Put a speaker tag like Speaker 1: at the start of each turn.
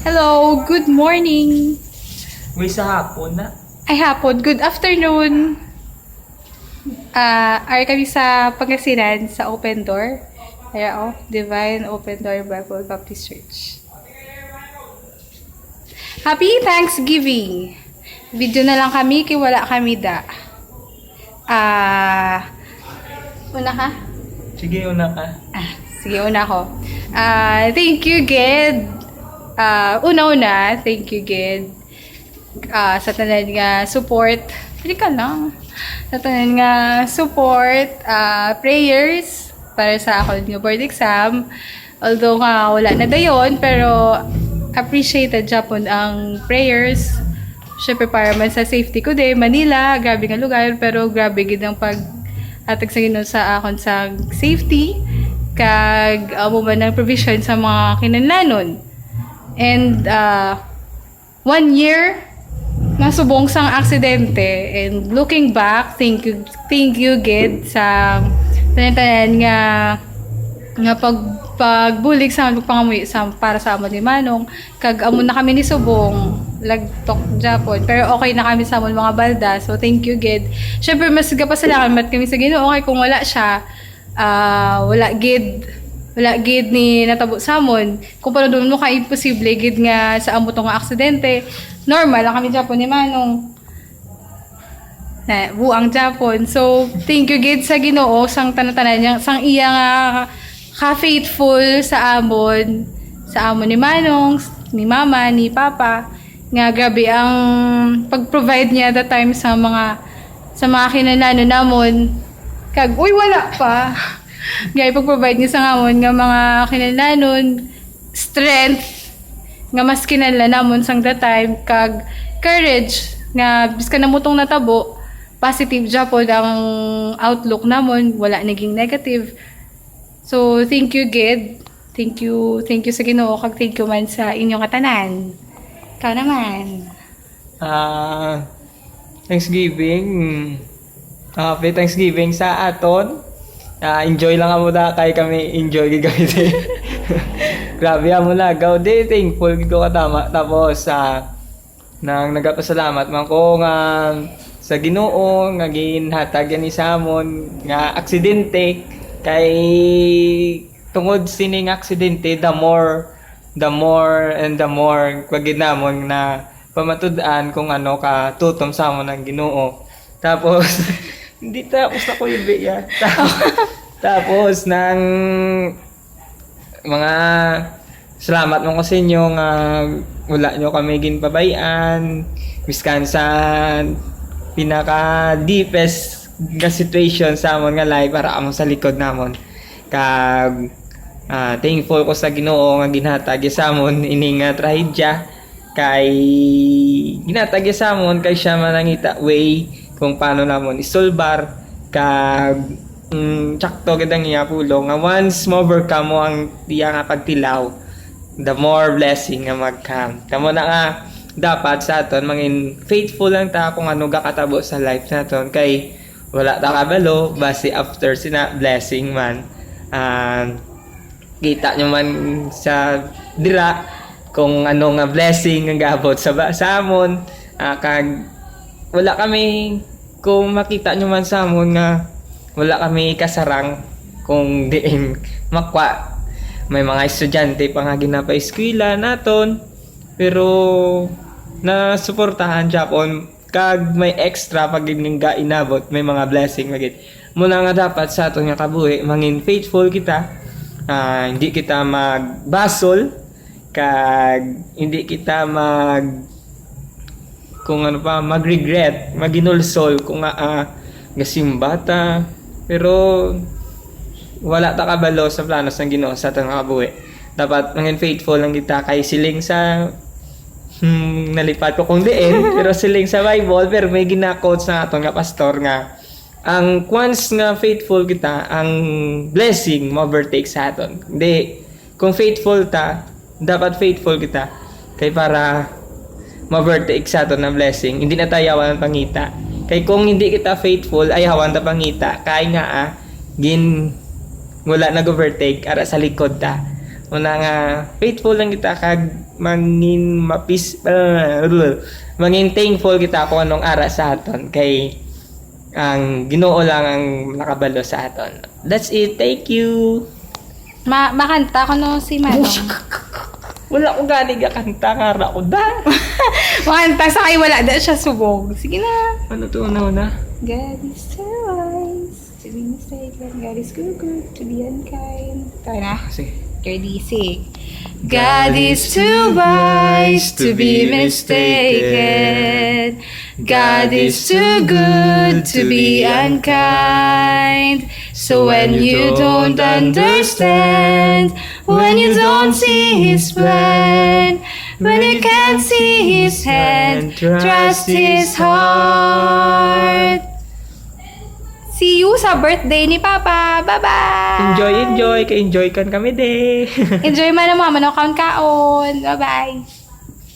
Speaker 1: Hello, good morning.
Speaker 2: Uy, sa hapon na.
Speaker 1: Ay hapon, good afternoon. Are kami sa Pangasinan sa Open Door. Kaya Divine Open Door Bible Baptist Church. Happy Thanksgiving. Video na lang kami, kaya wala kami da. Una ka?
Speaker 2: Sige, una ka.
Speaker 1: Sige, una ko. Thank you, Ged. Una-una, thank you, Ged. Sa tanan nga support. Hindi ka lang. Sa tanan nga support, prayers para sa ako ng board exam. Although nga wala na dayon, pero appreciated Japon ang prayers. Syempre para man sa safety ko din, Manila, grabe nga lugar, pero grabe gid ang atag sa Ginoo sa akon sa safety kag amo man ng provision sa mga kinahanglanon. And 1 year nasubong sang aksidente, and looking back, thank you Ged sa tanan nga pagbulig sa pagpangamuy sa para sa amo ni Manong, kag amo na kami ni subong lagtok Japon, pero okay na kami sa amon mga balda. So thank you Ged. Syempre mas gapasalamat kami sa Ginoo, okay kung wala siya, wala gid ni natabo sa amon. Kung paano doon mo ka imposible gid nga sa amo tong aksidente, normal lang kami Japon ni Manong na buang Japon. So thank you gid sa Ginoo sang tanan-tanan niya, sang iya nga ka-faithful sa amon ni Manong, ni Mama, ni Papa, nga grabe ang pag-provide niya that time sa mga kinahanglanon namon. Kag wala pa. Gaya pag-provide niya sa amon nga mga kinahanglanon, strength nga mas kinahanglan namon sang that time, kag courage nga biska namutong natabo, positive Japon ang outlook namon, wala naging negative. So, thank you, Ged. Thank you sa Ginoo, kag thank you man sa inyong katanan. Ikaw naman.
Speaker 2: Thanksgiving. Happy Thanksgiving sa aton. Enjoy lang mo da kay kami, enjoy kami din. Grabe mo na, gawde, thankful ko katama. Tapos nang nagapasalamat man ko nga sa Ginoo nga ginhatag yan sa amon nga aksidente. Kay tungod sining aksidente, the more and the more pagid namon na pamatud-an kung ano ka tutom sa amon ng Ginoo. Tapos hindi tapos na ko ibi ya. Tapos nang mga salamat mo ko sa inyo nga wala nyo kami ginpabayan miskan sa pinaka deepest nga situation sa amon nga life para amon sa likod namon. Kag thankful ko sa Ginoo nga ginhatag sa amon ining trahedya, kay ginhatag sa amon kay siya manangita way kung paano namon isolbar, kag tsakto gid ang iya pulong nga once mo overcome mo ang iya nga pagtilaw, the more blessing nga magkam. Kamo na nga dapat sa aton mangin faithful lang ta kung ano gakatabo sa life naton, kay wala ta kabalo base after sina blessing man. Kita nyo man sa dira kung ano nga blessing ang gabot sa amon. Kag wala kami, kung makita nyo man sa amon nga wala kami kasarang kung diin makwa. May mga estudyante pa nga ginapa-eskwela naton, pero na suportahan Japon, kag may extra pag nga inabot, may mga blessing magid. Muna nga dapat sa aton nga kabuhi mangin faithful kita, hindi kita magbasol, kag hindi kita kung ano pa magregret, maginulsol kung gasimba ta, pero wala ta kabalo sa planos ng Ginoo sa aton nga kabuhi. Dapat mangin faithful lang kita, kay siling sa nalipat ko kung diin, pero siling sa Bible, pero may gina-quotes na aton nga pastor nga ang once nga faithful kita, ang blessing ma-overtake sa aton. Hindi, kung faithful ta, dapat faithful kita kay para ma-overtake sa aton ng blessing. Hindi na tayo yawan ng pangita, kay kung hindi kita faithful ay hawan ta pangita, kay nga wala nag-overtake ara sa likod ta. Una nga, faithful lang kita kag mangin thankful kita kung anong ara sa aton kay ang Ginoo lang ang nakabalo sa aton. That's it. Thank you.
Speaker 1: Makanta ko no si Manong.
Speaker 2: Wala ko gani ga kanta nga ko da.
Speaker 1: Makanta sa kay wala da siya subog. Sige na.
Speaker 2: Ano to una?
Speaker 1: God is too wise to be mistaken. God is good to be unkind. Tayo na.
Speaker 2: Sige.
Speaker 1: 36. God is too wise to be mistaken. God is too good to be unkind. So when you don't understand, when you don't see His plan, when you can't see His hand, trust His heart. See you sa birthday ni Papa. Bye-bye!
Speaker 2: Enjoy. Ka-enjoy kan kami de.
Speaker 1: Enjoy man ang mga manok kaon-kaon. Bye-bye!